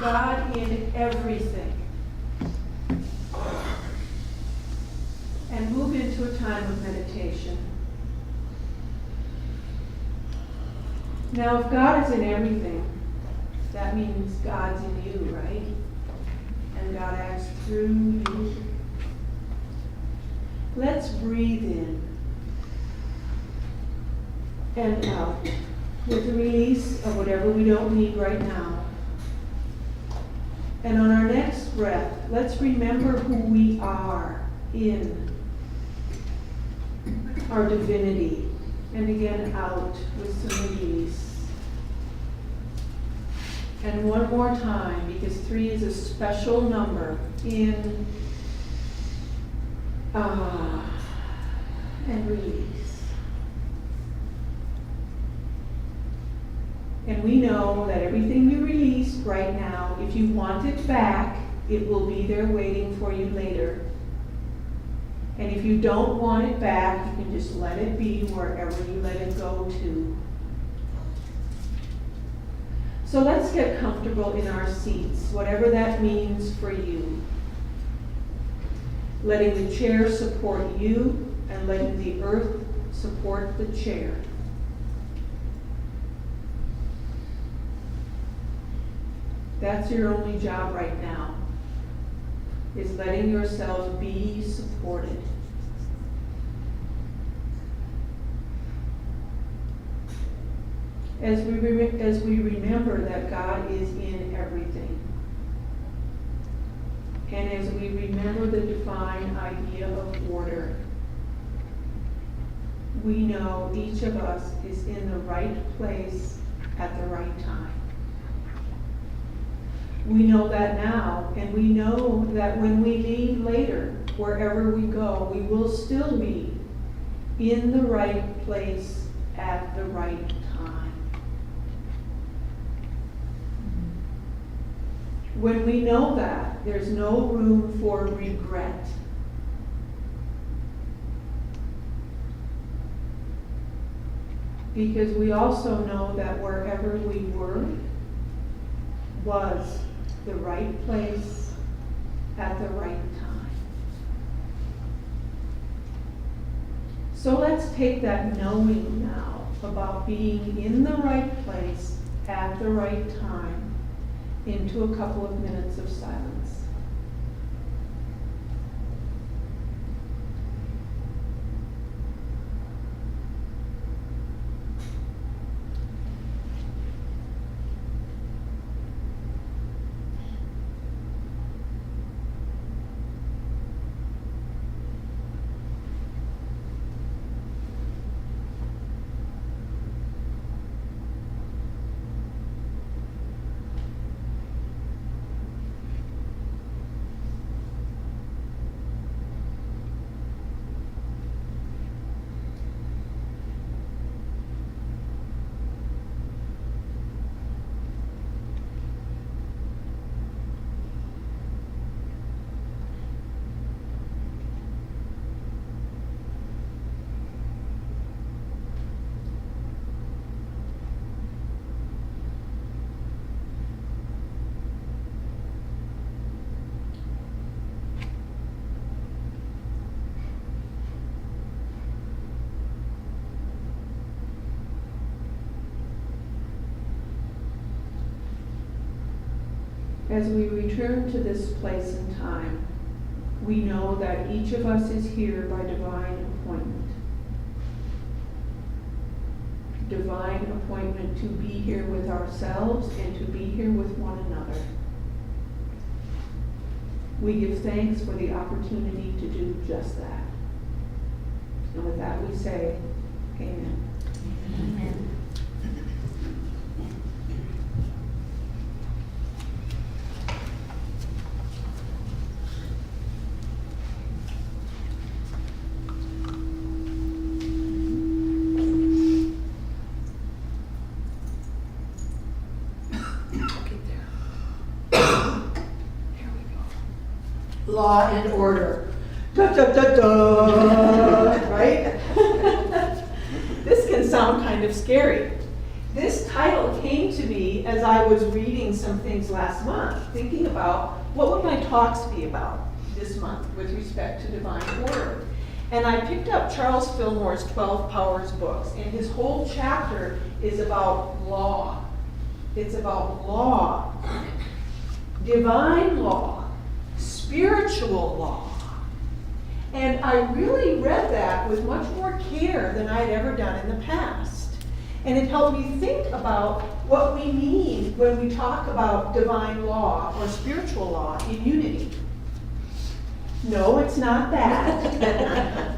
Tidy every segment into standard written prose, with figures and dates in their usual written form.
God in everything. And move into a time of meditation. Now, if God is in everything, that means God's in you, right? And God acts through you. Let's breathe in and out with the release of whatever we don't need right now. And on our next breath, let's remember who we are in our divinity. And again, out with some release. And one more time, because 3 is a special number. In, and release. And we know that everything you released right now, if you want it back, it will be there waiting for you later. And if you don't want it back, you can just let it be wherever you let it go to. So let's get comfortable in our seats, whatever that means for you. Letting the chair support you and letting the earth support the chair. That's your only job right now, is letting yourself be supported. As we remember that God is in everything, and as we remember the divine idea of order, we know each of us is in the right place at the right time. We know that now, and we know that when we leave later, wherever we go, we will still be in the right place at the right time. When we know that, there's no room for regret. Because we also know that wherever we were was the right place at the right time. So let's take that knowing now about being in the right place at the right time into a couple of minutes of silence. As we return to this place and time, we know that each of us is here by divine appointment. Divine appointment to be here with ourselves and to be here with one another. We give thanks for the opportunity to do just that. And with that we say, Amen. Amen. Law and order. Da, da, da, da. Right? This can sound kind of scary. This title came to me as I was reading some things last month, thinking about what would my talks be about this month with respect to divine order. And I picked up Charles Fillmore's 12 Powers books, and his whole chapter is about law. It's about law, divine law, spiritual law. And I really read that with much more care than I'd ever done in the past. And it helped me think about what we mean when we talk about divine law or spiritual law in unity. No, it's not that.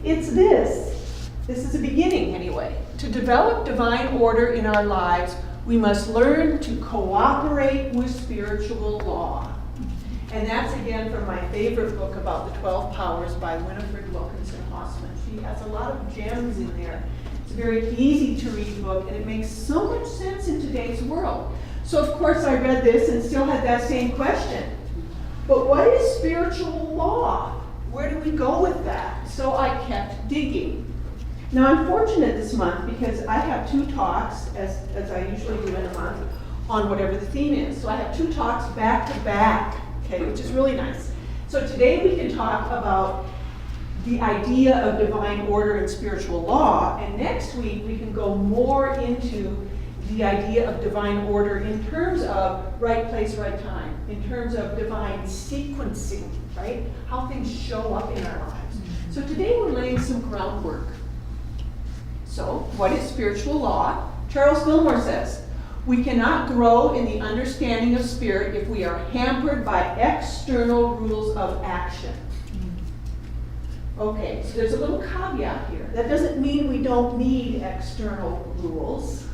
It's this. This is a beginning, anyway. To develop divine order in our lives, we must learn to cooperate with spiritual law. And that's again from my favorite book about the 12 Powers by Winifred Wilkinson Hoffman. She has a lot of gems in there. It's a very easy to read book, and it makes so much sense in today's world. So of course I read this and still had that same question. But what is spiritual law? Where do we go with that? So I kept digging. Now I'm fortunate this month because I have 2 talks, as I usually do in a month, on whatever the theme is. So I have 2 talks back to back, okay, which is really nice. So today we can talk about the idea of divine order and spiritual law, and next week we can go more into the idea of divine order in terms of right place, right time, in terms of divine sequencing, right? How things show up in our lives. So today we're laying some groundwork. So, what is spiritual law? Charles Fillmore says, we cannot grow in the understanding of spirit if we are hampered by external rules of action. Okay, so there's a little caveat here. That doesn't mean we don't need external rules.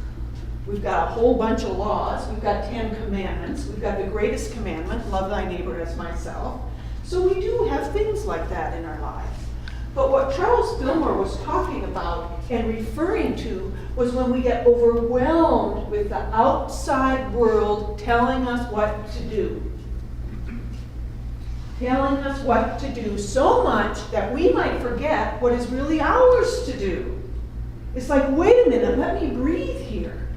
We've got a whole bunch of laws. We've got 10 commandments. We've got the greatest commandment, love thy neighbor as myself. So we do have things like that in our lives. But what Charles Fillmore was talking about and referring to was when we get overwhelmed with the outside world telling us what to do. Telling us what to do so much that we might forget what is really ours to do. It's like, wait a minute, let me breathe here.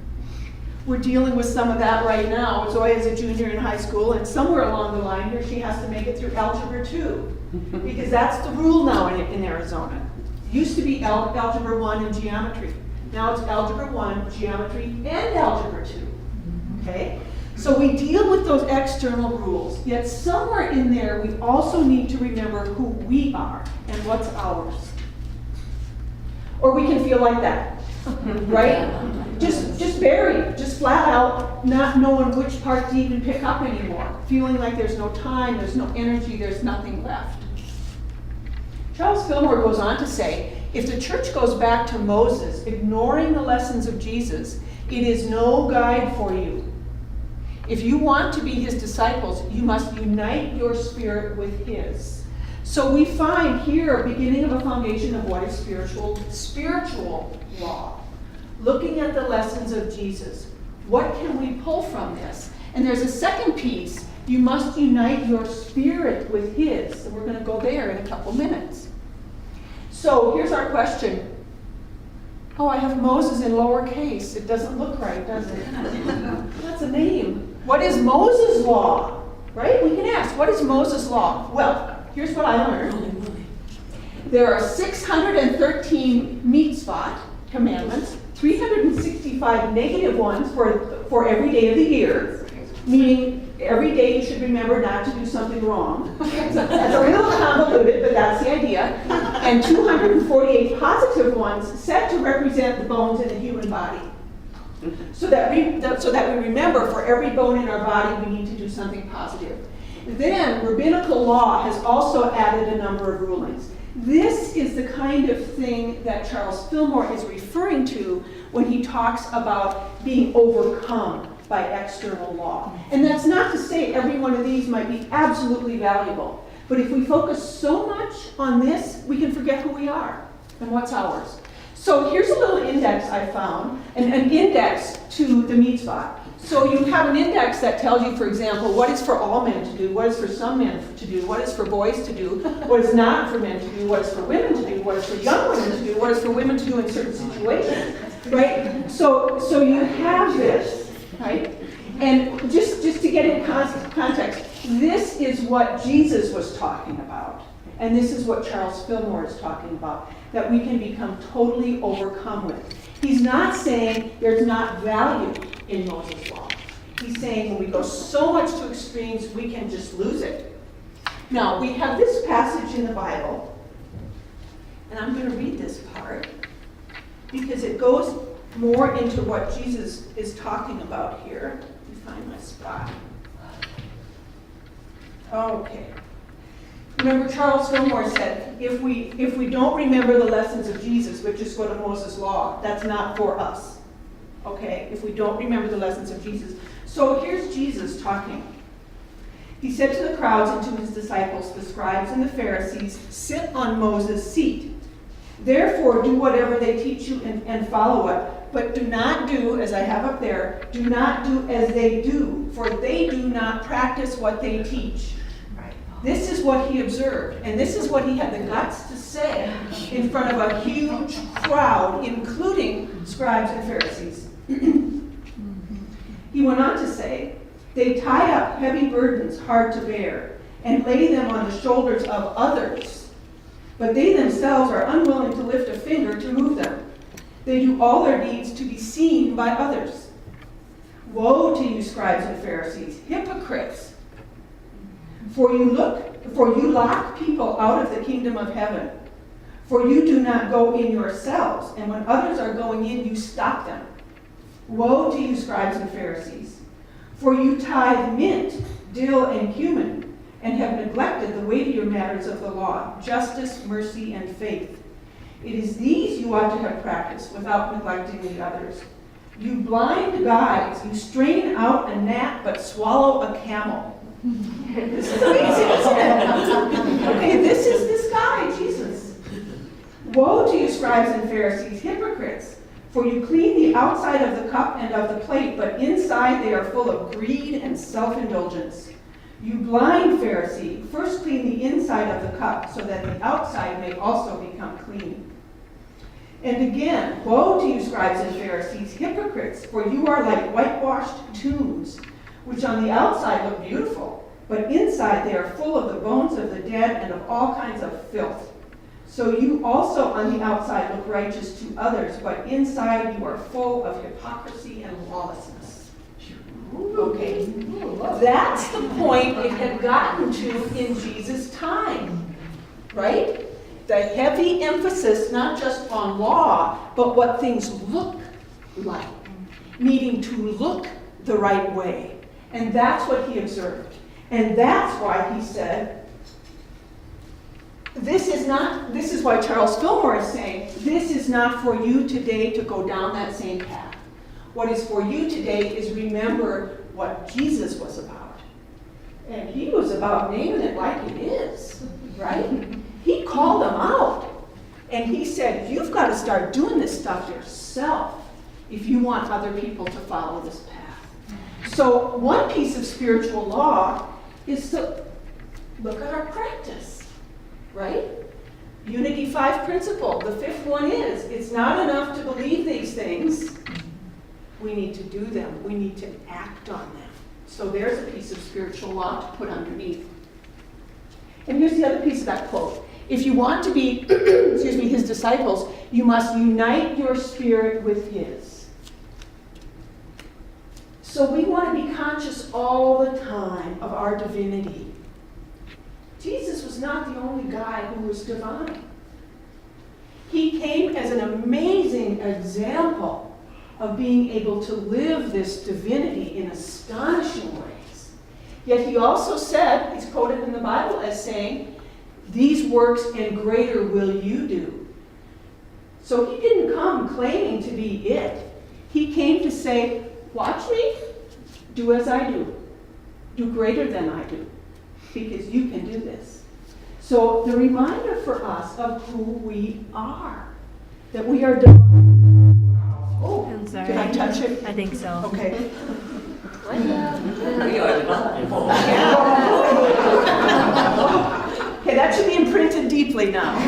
We're dealing with some of that right now. Zoe is a junior in high school, and somewhere along the line here, she has to make it through Algebra 2. Because that's the rule now in Arizona. It used to be Algebra 1 and Geometry. Now it's Algebra 1, Geometry, and Algebra 2. Okay? So we deal with those external rules, yet somewhere in there we also need to remember who we are and what's ours. Or we can feel like that, right? Just buried, just flat out, not knowing which part to even pick up anymore. Feeling like there's no time, there's no energy, there's nothing left. Charles Fillmore goes on to say, if the church goes back to Moses, ignoring the lessons of Jesus, it is no guide for you. If you want to be his disciples, you must unite your spirit with his. So we find here a beginning of a foundation of what is spiritual law. Looking at the lessons of Jesus. What can we pull from this? And there's a second piece. You must unite your spirit with his. And we're going to go there in a couple minutes. So here's our question. Oh, I have Moses in lowercase. It doesn't look right, does it? That's a name. What is Moses' law? Right? We can ask, what is Moses' law? Well, here's what I learned. There are 613 mitzvot, commandments, 365 negative ones for every day of the year, meaning every day you should remember not to do something wrong. That's a little convoluted, but that's the idea. And 248 positive ones set to represent the bones in the human body. So that we remember for every bone in our body we need to do something positive. Then rabbinical law has also added a number of rulings. This is the kind of thing that Charles Fillmore is referring to when he talks about being overcome by external law. And that's not to say every one of these might be absolutely valuable. But if we focus so much on this, we can forget who we are and what's ours. So here's a little index I found, an index to the mitzvah. So you have an index that tells you, for example, what is for all men to do, what is for some men to do, what is for boys to do, what is not for men to do, what is for women to do, what is for young women to do, what is for women to do in certain situations, right? So you have this, right? And just to get in context, this is what Jesus was talking about. And this is what Charles Fillmore is talking about, that we can become totally overcome with. He's not saying there's not value in Moses' law. He's saying when we go so much to extremes, we can just lose it. Now, we have this passage in the Bible, and I'm going to read this part, because it goes more into what Jesus is talking about here. Let me find my spot. Okay. Remember, Charles Fillmore said, if we don't remember the lessons of Jesus, which is go to Moses' law, that's not for us. Okay? If we don't remember the lessons of Jesus. So here's Jesus talking. He said to the crowds and to his disciples, the scribes and the Pharisees, sit on Moses' seat. Therefore, do whatever they teach you and follow it. But do not do, as I have up there, do not do as they do, for they do not practice what they teach. This is what he observed, and this is what he had the guts to say in front of a huge crowd, including scribes and Pharisees. He went on to say, they tie up heavy burdens hard to bear and lay them on the shoulders of others, but they themselves are unwilling to lift a finger to move them. They do all their deeds to be seen by others. Woe to you, scribes and Pharisees, hypocrites! For you lock people out of the kingdom of heaven. For you do not go in yourselves, and when others are going in, you stop them. Woe to you, scribes and Pharisees! For you tithe mint, dill, and cumin, and have neglected the weightier matters of the law, justice, mercy, and faith. It is these you ought to have practiced without neglecting the others. You blind guides, you strain out a gnat but swallow a camel. This is amazing, isn't it? Okay, this is this guy, Jesus. Woe to you, scribes and Pharisees, hypocrites! For you clean the outside of the cup and of the plate, but inside they are full of greed and self-indulgence. You blind Pharisee, first clean the inside of the cup, so that the outside may also become clean. And again, woe to you, scribes and Pharisees, hypocrites! For you are like whitewashed tombs, which on the outside look beautiful, but inside they are full of the bones of the dead and of all kinds of filth. So you also on the outside look righteous to others, but inside you are full of hypocrisy and lawlessness. Okay, that's the point it had gotten to in Jesus' time, right? The heavy emphasis not just on law, but what things look like, needing to look the right way. And that's what he observed. And that's why he said, this is why Charles Fillmore is saying, this is not for you today to go down that same path. What is for you today is remember what Jesus was about. And he was about naming it like it is, right? He called them out. And he said, you've got to start doing this stuff yourself if you want other people to follow this path. So one piece of spiritual law is to look at our practice, right? Unity 5 principle. The fifth one is, it's not enough to believe these things. We need to do them. We need to act on them. So there's a piece of spiritual law to put underneath. And here's the other piece of that quote. If you want to be, his disciples, you must unite your spirit with his. So we want to be conscious all the time of our divinity. Jesus was not the only guy who was divine. He came as an amazing example of being able to live this divinity in astonishing ways. Yet he also said, he's quoted in the Bible as saying, these works and greater will you do. So he didn't come claiming to be it. He came to say, watch me, do as I do. Do greater than I do, because you can do this. So the reminder for us of who we are. that we are divine. Oh, I'm sorry. did I touch it? I think so. Okay. We are divine. Okay, that should be imprinted deeply now.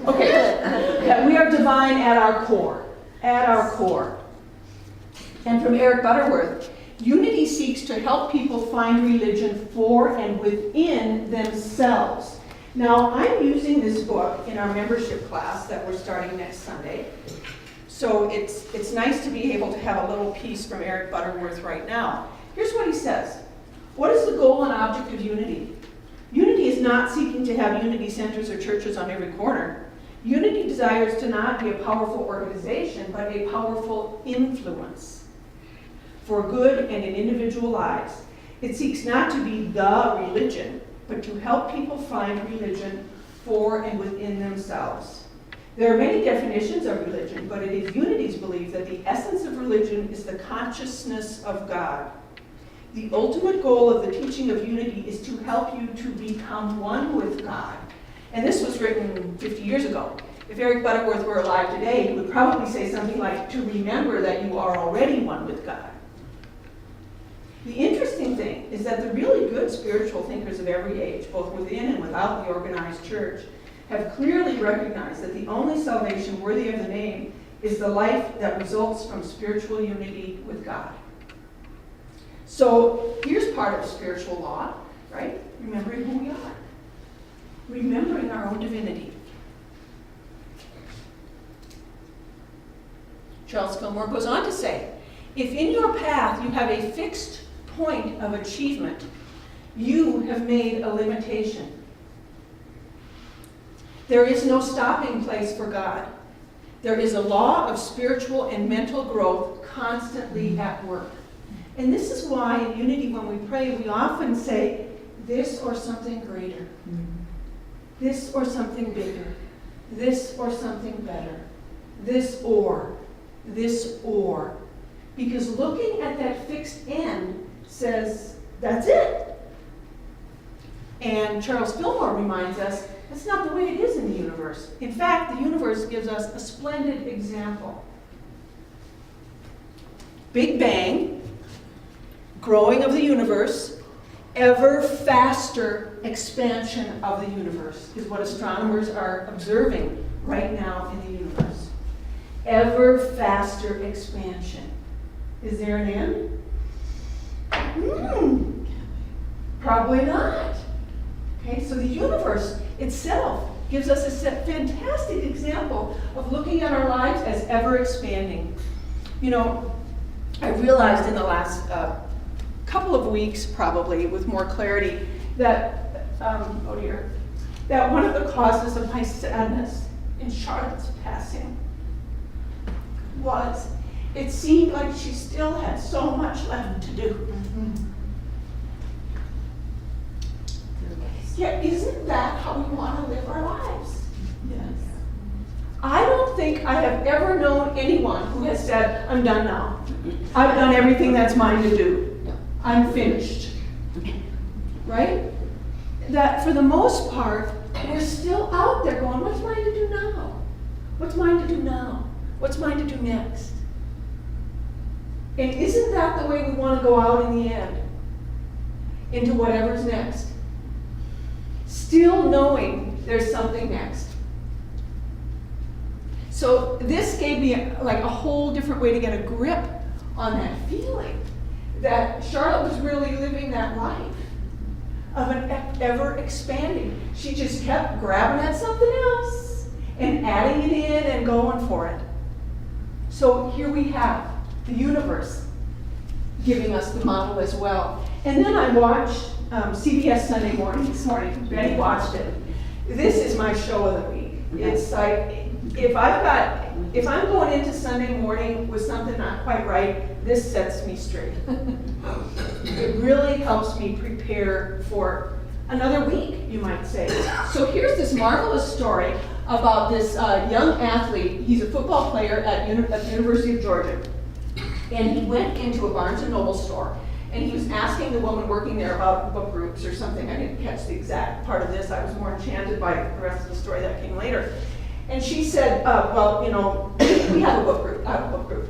Okay, that we are divine at our core. At our core. And from Eric Butterworth, unity seeks to help people find religion for and within themselves. Now, I'm using this book in our membership class that we're starting next Sunday. So it's nice to be able to have a little piece from Eric Butterworth right now. Here's what he says. What is the goal and object of unity? Unity is not seeking to have unity centers or churches on every corner. Unity desires to not be a powerful organization, but a powerful influence for good and in individual lives. It seeks not to be the religion, but to help people find religion for and within themselves. There are many definitions of religion, but it is Unity's belief that the essence of religion is the consciousness of God. The ultimate goal of the teaching of unity is to help you to become one with God. And this was written 50 years ago. If Eric Butterworth were alive today, he would probably say something like, to remember that you are already one with God. The interesting thing is that the really good spiritual thinkers of every age, both within and without the organized church, have clearly recognized that the only salvation worthy of the name is the life that results from spiritual unity with God. So here's part of spiritual law, right? Remembering who we are. Remembering our own divinity. Charles Fillmore goes on to say, if in your path you have a fixed point of achievement, you have made a limitation. There is no stopping place for God. There is a law of spiritual and mental growth constantly at work. And this is why in unity, when we pray, we often say, this or something greater, this or something bigger, this or something better, this or. Because looking at that fixed end says, that's it. And Charles Fillmore reminds us, that's not the way it is in the universe. In fact, the universe gives us a splendid example. Big Bang, growing of the universe, ever faster expansion of the universe is what astronomers are observing right now in the universe. Ever faster expansion. Is there an end? Probably not. Okay, so the universe itself gives us a fantastic example of looking at our lives as ever expanding. You know, I realized in the last couple of weeks, probably with more clarity, that that one of the causes of my sadness in Charlotte's passing was it seemed like she still had so much left to do. Yet isn't that how we want to live our lives? Yes. I don't think I have ever known anyone who has said, I'm done now. I've done everything that's mine to do. I'm finished. Right? That for the most part, we're still out there going, what's mine to do now? What's mine to do now? What's mine to do next? And isn't that the way we want to go out in the end? Into whatever's next. Still knowing there's something next. So this gave me a whole different way to get a grip on that feeling that Charlotte was really living that life of an ever expanding. She just kept grabbing at something else and adding it in and going for it. So here we have the universe giving us the model as well. And then I watched CBS Sunday Morning this morning. Betty watched it. This is my show of the week. It's like, if I'm going into Sunday morning with something not quite right, this sets me straight. It really helps me prepare for another week, you might say. So here's this marvelous story about this young athlete. He's a football player at the University of Georgia. And he went into a Barnes & Noble store And he was asking the woman working there about book groups or something. I didn't catch the exact part of this. I was more enchanted by the rest of the story that came later. And she said, well, you know, we have a book group. I have a book group.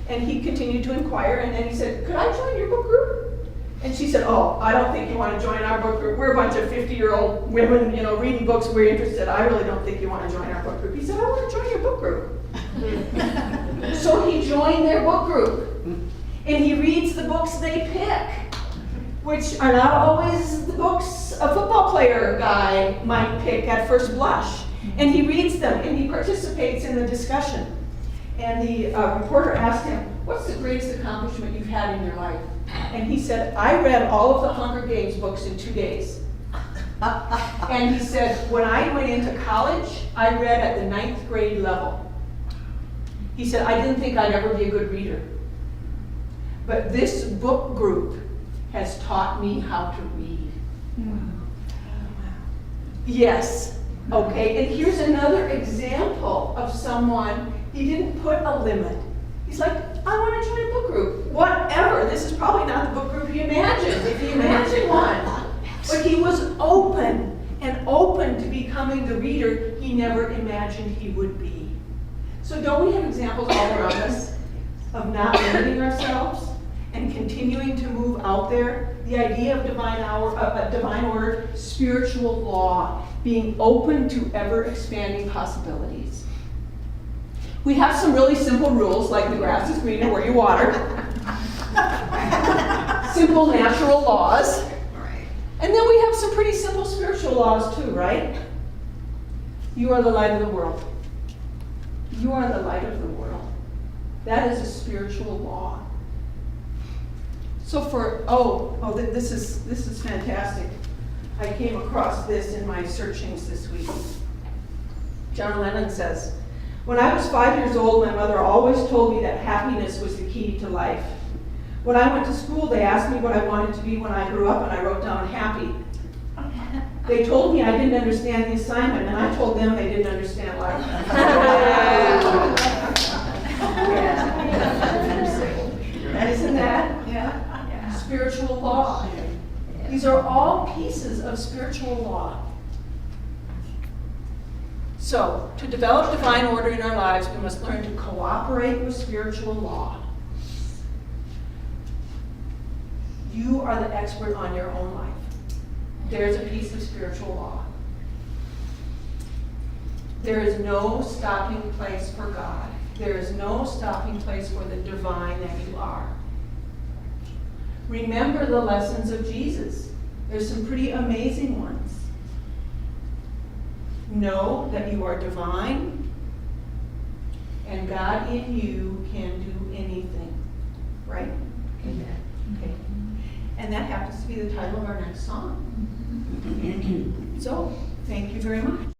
And he continued to inquire, and then he said, could I join your book group? And she said, oh, I don't think you want to join our book group. We're a bunch of 50-year-old women, you know, reading books. We're interested. I really don't think you want to join our book group. He said, I want to join your book group. So he joined their book group. And he reads the books they pick, which are not always the books a football player guy might pick at first blush. And he reads them, and he participates in the discussion. And the reporter asked him, what's the greatest accomplishment you've had in your life? And he said, I read all of the Hunger Games books in 2 days. And he said, when I went into college, I read at the 9th grade level. He said, I didn't think I'd ever be a good reader. But this book group has taught me how to read. Yes, okay, and here's another example of someone, he didn't put a limit. He's like, I want to join a book group. Whatever, this is probably not the book group he imagined, if he imagined one. But he was open, and open to becoming the reader he never imagined he would be. So don't we have examples all around us of not limiting ourselves and continuing to move out there? The idea of divine order, spiritual law, being open to ever-expanding possibilities. We have some really simple rules, like the grass is greener where you water. Simple natural laws. And then we have some pretty simple spiritual laws too, right? You are the light of the world. You are the light of the world. That is a spiritual law. So this is fantastic. I came across this in my searchings this week. John Lennon says, when I was 5 years old, my mother always told me that happiness was the key to life. When I went to school, they asked me what I wanted to be when I grew up, and I wrote down happy. They told me I didn't understand the assignment, and I told them they didn't understand life. Isn't that? Yeah. Spiritual law. These are all pieces of spiritual law. So, to develop divine order in our lives, we must learn to cooperate with spiritual law. You are the expert on your own life. There's a piece of spiritual law. There is no stopping place for God. There is no stopping place for the divine that you are. Remember the lessons of Jesus. There's some pretty amazing ones. Know that you are divine, and God in you can do anything. Right? Amen. Okay. And that happens to be the title of our next song. So, thank you very much.